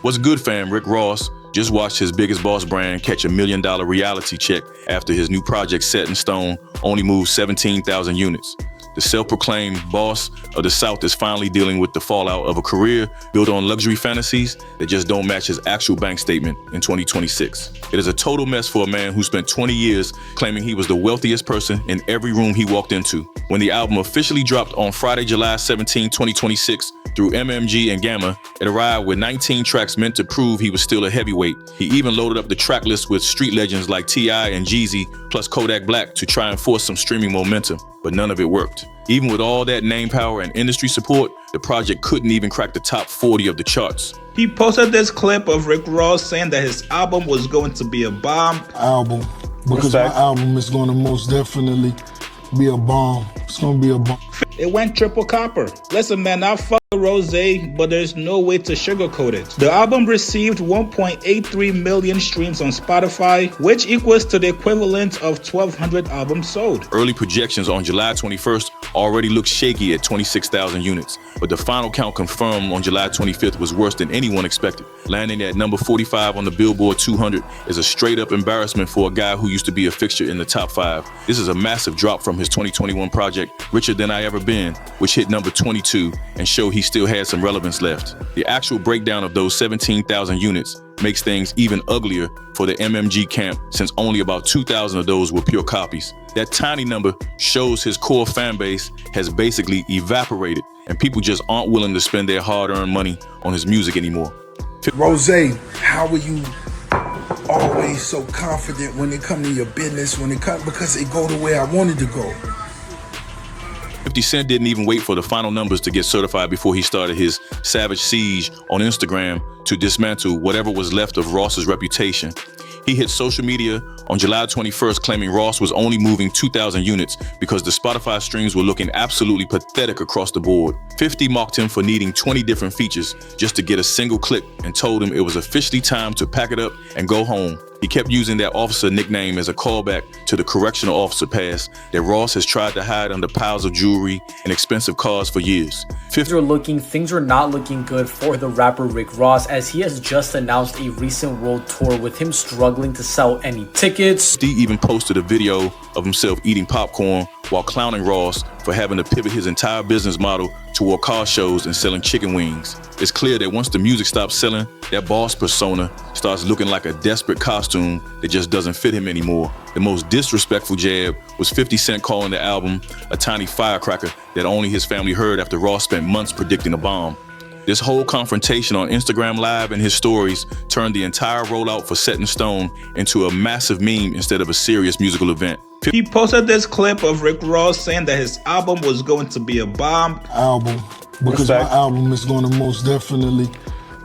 What's good, fam? Rick Ross just watched his biggest boss brand catch $1 million reality check after his new project Set in Stone only moved 17,000 units. The self-proclaimed boss of the South is finally dealing with the fallout of a career built on luxury fantasies that just don't match his actual bank statement in 2026. It is a total mess for a man who spent 20 years claiming he was the wealthiest person in every room he walked into. When the album officially dropped on Friday, July 17, 2026, through MMG and Gamma, it arrived with 19 tracks meant to prove he was still a heavyweight. He even loaded up the track list with street legends like T.I. and Jeezy, plus Kodak Black to try and force some streaming momentum, but none of it worked. Even with all that name power and industry support, the project couldn't even crack the top 40 of the charts. He posted this clip of Rick Ross saying that his album was going to be a bomb. Album, because my album is going to most definitely be a bomb. It's going to be a bomb. It went triple copper. Listen, man, I fuck Rose, but there's no way to sugarcoat it. The album received 1.83 million streams on Spotify, which equals to the equivalent of 1,200 albums sold. Early projections on July 21st already looked shaky at 26,000 units, but the final count confirmed on July 25th was worse than anyone expected. Landing at number 45 on the Billboard 200 is a straight-up embarrassment for a guy who used to be a fixture in the top 5. This is a massive drop from his 2021 project, Richer Than I Ever Been, which hit number 22 and showed he still had some relevance left. The actual breakdown of those 17,000 units makes things even uglier for the MMG camp, since only about 2,000 of those were pure copies. That tiny number shows his core fan base has basically evaporated, and people just aren't willing to spend their hard-earned money on his music anymore. Rose, how are you always so confident when it comes to your business, because it go the way I wanted to go? 50 Cent didn't even wait for the final numbers to get certified before he started his savage siege on Instagram to dismantle whatever was left of Ross's reputation. He hit social media on July 21st claiming Ross was only moving 2,000 units because the Spotify streams were looking absolutely pathetic across the board. 50 mocked him for needing 20 different features just to get a single click and told him it was officially time to pack it up and go home. He kept using that officer nickname as a callback to the correctional officer pass that Ross has tried to hide under piles of jewelry and expensive cars for years. Things are not looking good for the rapper Rick Ross, as he has just announced a recent world tour with him struggling to sell any tickets. He even posted a video of himself eating popcorn while clowning Ross for having to pivot his entire business model toward car shows and selling chicken wings. It's clear that once the music stops selling, that boss persona starts looking like a desperate costume that just doesn't fit him anymore. The most disrespectful jab was 50 Cent calling the album a tiny firecracker that only his family heard after Ross spent months predicting a bomb. This whole confrontation on Instagram Live and his stories turned the entire rollout for Set in Stone into a massive meme instead of a serious musical event. He posted this clip of Rick Ross saying that his album was going to be a bomb. Album, because my album is going to most definitely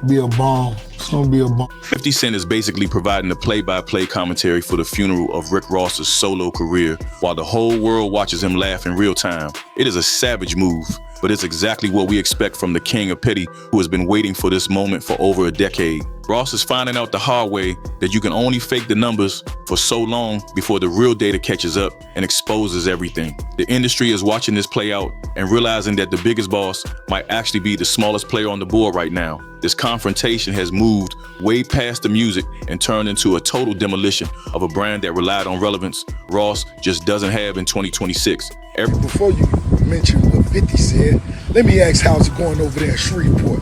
be a bomb. It's going to be a bomb. 50 Cent is basically providing the play-by-play commentary for the funeral of Rick Ross's solo career while the whole world watches him laugh in real time. It is a savage move, but it's exactly what we expect from the king of petty who has been waiting for this moment for over a decade. Ross is finding out the hard way that you can only fake the numbers for so long before the real data catches up and exposes everything. The industry is watching this play out and realizing that the biggest boss might actually be the smallest player on the board right now. This confrontation has moved way past the music and turned into a total demolition of a brand that relied on relevance Ross just doesn't have in 2026. Before you mention what 50 said, let me ask, how's it going over there in Shreveport?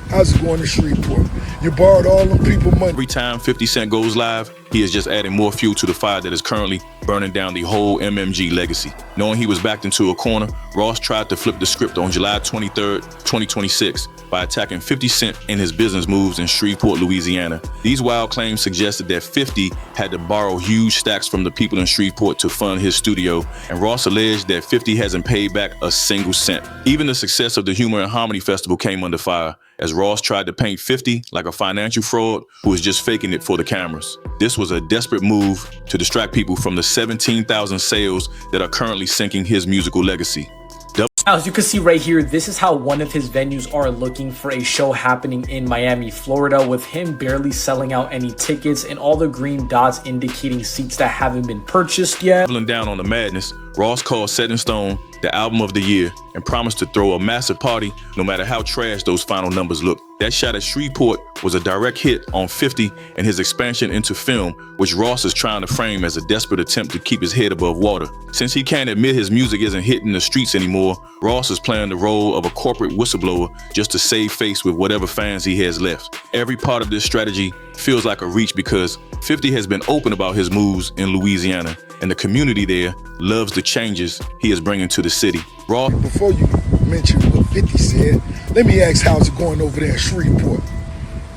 How's it going in Shreveport? You borrowed all them people money. Every time 50 Cent goes live, he is just adding more fuel to the fire that is currently burning down the whole MMG legacy. Knowing he was backed into a corner, Ross tried to flip the script on July 23rd, 2026 by attacking 50 Cent in his business moves in Shreveport, Louisiana. These wild claims suggested that 50 had to borrow huge stacks from the people in Shreveport to fund his studio, and Ross alleged that 50 hasn't paid back a single cent. Even the success of the Humor and Harmony Festival came under fire, as Ross tried to paint 50 like a financial fraud who was just faking it for the cameras. This was a desperate move to distract people from the 17,000 sales that are currently sinking his musical legacy. As you can see right here, this is how one of his venues are looking for a show happening in Miami, Florida, with him barely selling out any tickets and all the green dots indicating seats that haven't been purchased yet. Doubling down on the madness, Ross called Set in Stone the album of the year and promised to throw a massive party no matter how trash those final numbers look. That shot at Shreveport was a direct hit on 50 and his expansion into film, which Ross is trying to frame as a desperate attempt to keep his head above water. Since he can't admit his music isn't hitting the streets anymore, Ross is playing the role of a corporate whistleblower just to save face with whatever fans he has left. Every part of this strategy feels like a reach because 50 has been open about his moves in Louisiana, and the community there loves the changes he is bringing to the city. Ross, before you mention what 50 said, let me ask how's it going over there in Shreveport?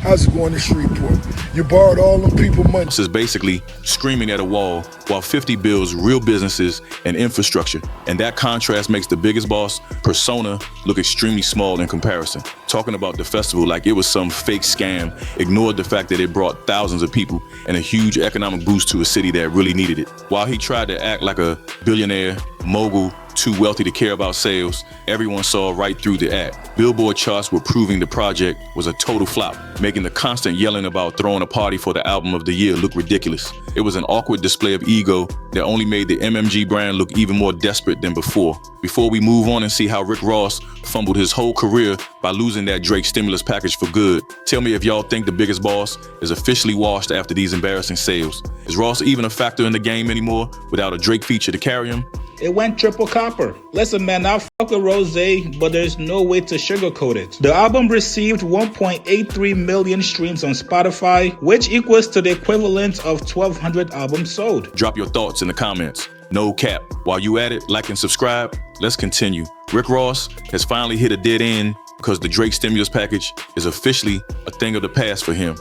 How's it going in Shreveport? You borrowed all them people money. Ross is basically screaming at a wall while 50 builds real businesses and infrastructure. And that contrast makes the Biggest Boss persona look extremely small in comparison. Talking about the festival like it was some fake scam ignored the fact that it brought thousands of people and a huge economic boost to a city that really needed it. While he tried to act like a billionaire, mogul, too wealthy to care about sales, everyone saw right through the act. Billboard charts were proving the project was a total flop, making the constant yelling about throwing a party for the album of the year look ridiculous. It was an awkward display of ego that only made the MMG brand look even more desperate than before. Before we move on and see how Rick Ross fumbled his whole career by losing that Drake stimulus package for good, tell me if y'all think the Biggest Boss is officially washed after these embarrassing sales. Is Ross even a factor in the game anymore without a Drake feature to carry him? It went triple copper. Listen, man, I fuck with Rose, but there's no way to sugarcoat it. The album received 1.83 million streams on Spotify, which equals to the equivalent of 1,200 albums sold. Drop your thoughts in the comments. No cap. While you at it, like and subscribe. Let's continue. Rick Ross has finally hit a dead end because the Drake stimulus package is officially a thing of the past for him.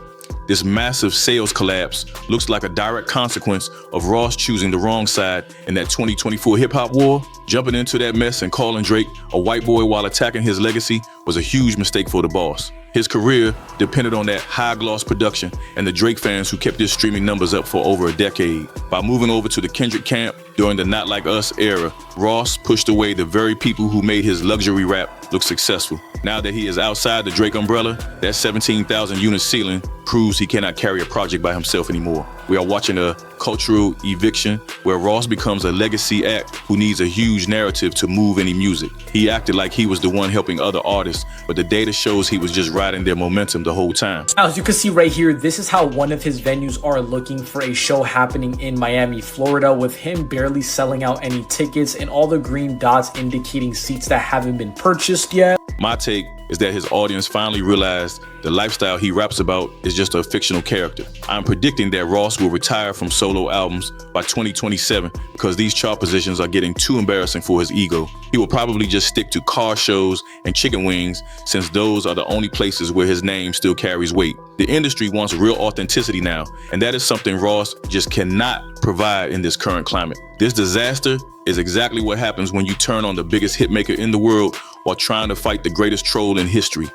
This massive sales collapse looks like a direct consequence of Ross choosing the wrong side in that 2024 hip-hop war. Jumping into that mess and calling Drake a white boy while attacking his legacy was a huge mistake for the boss. His career depended on that high-gloss production and the Drake fans who kept his streaming numbers up for over a decade. By moving over to the Kendrick camp during the Not Like Us era, Ross pushed away the very people who made his luxury rap look successful. Now that he is outside the Drake umbrella, that 17,000 unit ceiling proves he cannot carry a project by himself anymore. We are watching a cultural eviction where Ross becomes a legacy act who needs a huge narrative to move any music. He acted like he was the one helping other artists, but the data shows he was just riding their momentum the whole time. Now, as you can see right here, this is how one of his venues are looking for a show happening in Miami, Florida, with him barely selling out any tickets and all the green dots indicating seats that haven't been purchased yet. My take is that his audience finally realized the lifestyle he raps about is just a fictional character. I'm predicting that Ross will retire from solo albums by 2027 because these chart positions are getting too embarrassing for his ego. He will probably just stick to car shows and chicken wings since those are the only places where his name still carries weight. The industry wants real authenticity now, and that is something Ross just cannot provide in this current climate. This disaster is exactly what happens when you turn on the biggest hitmaker in the world while trying to fight the greatest troll in history.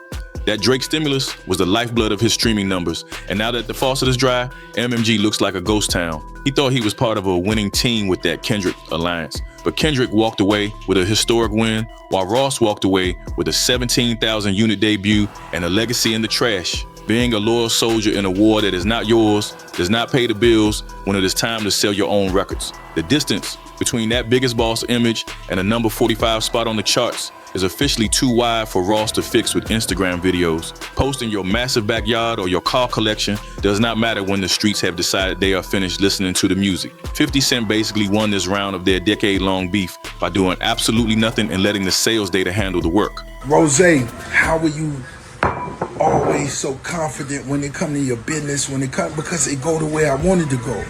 That Drake stimulus was the lifeblood of his streaming numbers, and now that the faucet is dry, MMG looks like a ghost town. He thought he was part of a winning team with that Kendrick alliance, but Kendrick walked away with a historic win, while Ross walked away with a 17,000 unit debut and a legacy in the trash. Being a loyal soldier in a war that is not yours does not pay the bills when it is time to sell your own records. The distance between that Biggest Boss image and a number 45 spot on the charts is officially too wide for Ross to fix with Instagram videos. Posting your massive backyard or your car collection does not matter when the streets have decided they are finished listening to the music. 50 Cent basically won this round of their decade-long beef by doing absolutely nothing and letting the sales data handle the work. Rose, how are you always so confident when it comes to your business, because it go the way I wanted to go?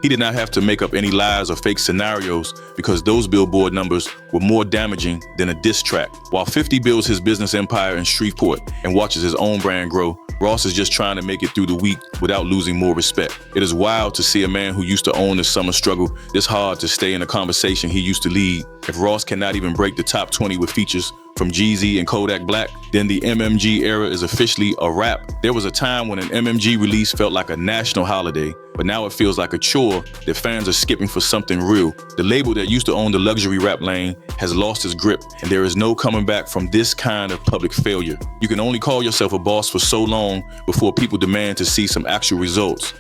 He did not have to make up any lies or fake scenarios because those Billboard numbers were more damaging than a diss track. While 50 builds his business empire in Shreveport and watches his own brand grow, Ross is just trying to make it through the week without losing more respect. It is wild to see a man who used to own the summer struggle this hard to stay in a conversation he used to lead. If Ross cannot even break the top 20 with features from Jeezy and Kodak Black, then the MMG era is officially a wrap. There was a time when an MMG release felt like a national holiday, but now it feels like a chore that fans are skipping for something real. The label that used to own the luxury rap lane has lost its grip, and there is no coming back from this kind of public failure. You can only call yourself a boss for so long before people demand to see some actual results.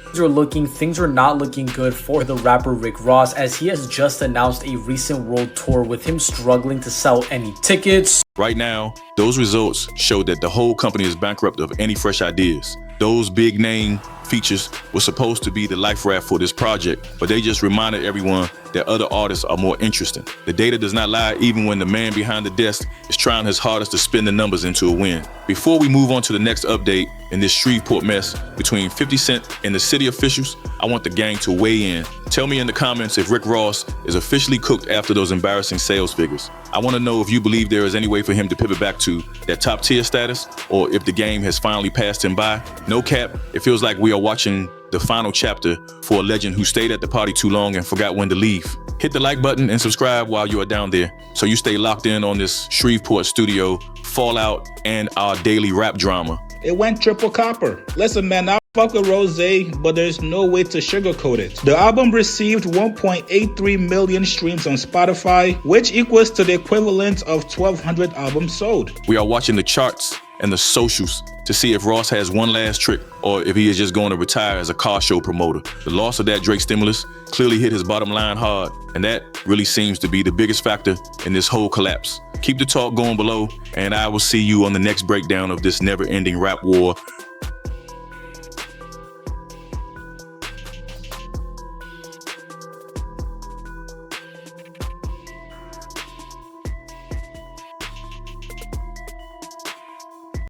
Things are not looking good for the rapper Rick Ross, as he has just announced a recent world tour with him struggling to sell any tickets. Right now, those results show that the whole company is bankrupt of any fresh ideas. Those big name features were supposed to be the life raft for this project, but they just reminded everyone that other artists are more interesting. The data does not lie even when the man behind the desk is trying his hardest to spin the numbers into a win. Before we move on to the next update in this Shreveport mess between 50 Cent and the city officials, I want the gang to weigh in. Tell me in the comments if Rick Ross is officially cooked after those embarrassing sales figures. I want to know if you believe there is any way for him to pivot back to that top tier status, or if the game has finally passed him by. No cap, it feels like we are watching the final chapter for a legend who stayed at the party too long and forgot when to leave. Hit the like button and subscribe while you are down there so you stay locked in on this Shreveport studio, fallout, and our daily rap drama. It went triple copper. Listen, man, I fuck with Rose, but there's no way to sugarcoat it. The album received 1.83 million streams on Spotify, which equals to the equivalent of 1,200 albums sold. We are watching the charts and the socials to see if Ross has one last trick or if he is just going to retire as a car show promoter. The loss of that Drake stimulus clearly hit his bottom line hard, and that really seems to be the biggest factor in this whole collapse. Keep the talk going below, and I will see you on the next breakdown of this never-ending rap war